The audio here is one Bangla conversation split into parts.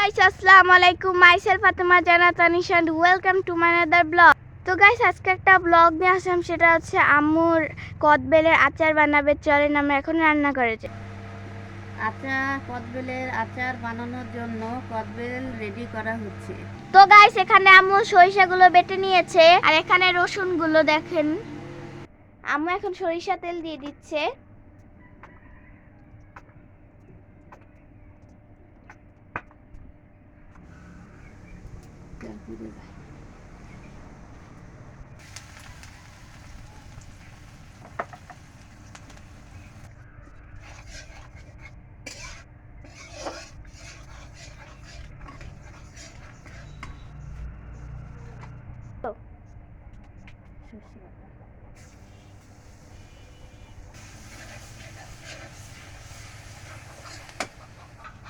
guys, Assalamualaikum. Myself Fatima Janat Anish and welcome to my another vlog. তো গাইস আজকে একটা ব্লগ নিয়ে আসলাম, সেটা হচ্ছে আম্মুর কদবেলের আচার বানাবে। চলেন আমরা এখন রান্না করে যাই। কদবেলের আচার বানানোর জন্য কদবেল রেডি করা হচ্ছে। তো গাইস এখানে আম্মু সরিষাগুলো বেটে নিয়েছে আর এখানে রসুনগুলো দেখেন। আম্মু এখন সরিষা তেল দিয়ে দিচ্ছে।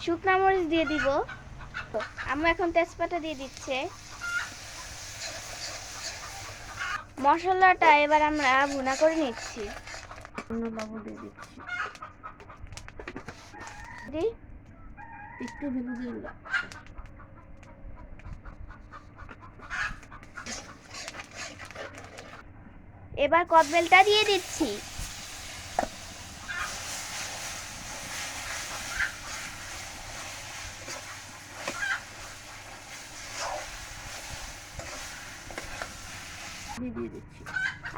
শুকনা মরিচ দিয়ে দিব। আম্মু এখন তেজপাতা দিয়ে দিচ্ছে। মশলাটা এবার আমরা ভুনা করে নিচ্ছি। লবণ দিয়ে দিচ্ছি, একটু হলুদের গুঁড়া, এবার কদবেলটা দিয়ে দিচ্ছি। দিয়ে দিচ্ছি।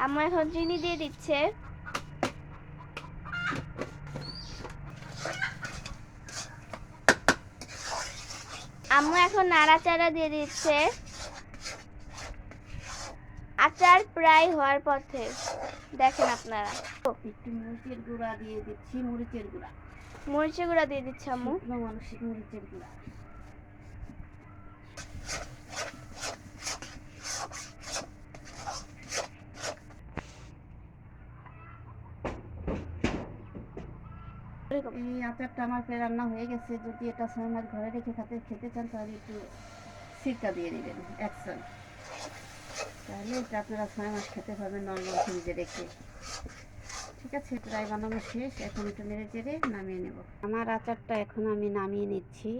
আম্মু এখন চিনি দিয়ে দিচ্ছে। আম্মু এখন নাড়াচাড়া দিয়ে দিচ্ছে। আচার প্রায় হওয়ার পথে, দেখেন আপনারা। একটু মরিচের গুঁড়া দিয়ে দিচ্ছি, মরিচের গুঁড়া দিয়ে দিচ্ছে আম্মু। মানসিক মরিচের গুঁড়া। এই আচারটা আমার প্রায় রান্না হয়ে গেছে। যদি এটা 6 মাস ঘরে রেখে খেতে চান তাহলে একটু সিরকা দিয়ে নেবেন 1 চামচ, তাহলে এটা আপনারা 6 মাস খেতে পারবেন নর্মাল ফ্রিজে রেখে। ঠিক আছে, প্রায় বানানো শেষ। এখন একটু নেড়ে চেড়ে নামিয়ে নেব। আমার আচারটা এখন আমি নামিয়ে নিচ্ছি।